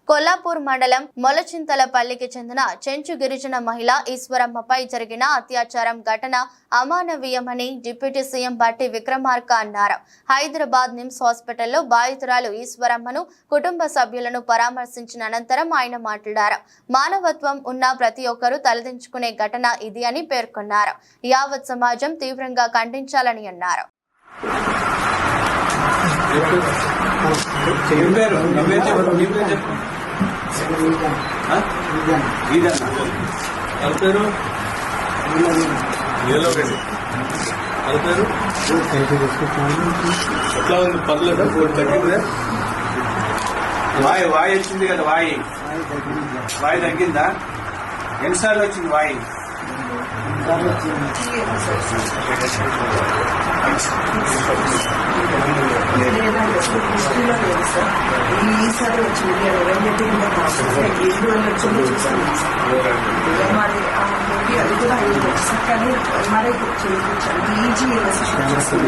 కొల్లాపూర్ మండలం మొలచింతలపల్లికి చెందిన చెంచు గిరిజన మహిళ ఈశ్వరమ్మపై జరిగిన అత్యాచారం ఘటన అమానవీయమని డిప్యూటీ సీఎం బట్టి విక్రమార్క అన్నారు. హైదరాబాద్ నిమ్స్ హాస్పిటల్లో బాధితురాలు ఈశ్వరమ్మను కుటుంబ సభ్యులను పరామర్శించిన అనంతరం ఆయన మాట్లాడారు. మానవత్వం ఉన్న ప్రతి ఒక్కరూ తలదించుకునే ఘటన ఇది అని పేర్కొన్నారు. యావత్ సమాజం తీవ్రంగా ఖండించాలని అన్నారు. ఎట్లా ఉంది పర్లేదా తగ్గిందా వాయి వచ్చింది కదా వాయి తగ్గిందా ఎన్నిసార్లు వచ్చింది వాయి ఈసారి వచ్చింది మరి అది కూడా 5 లక్షలు కానీ మరి ఈజీ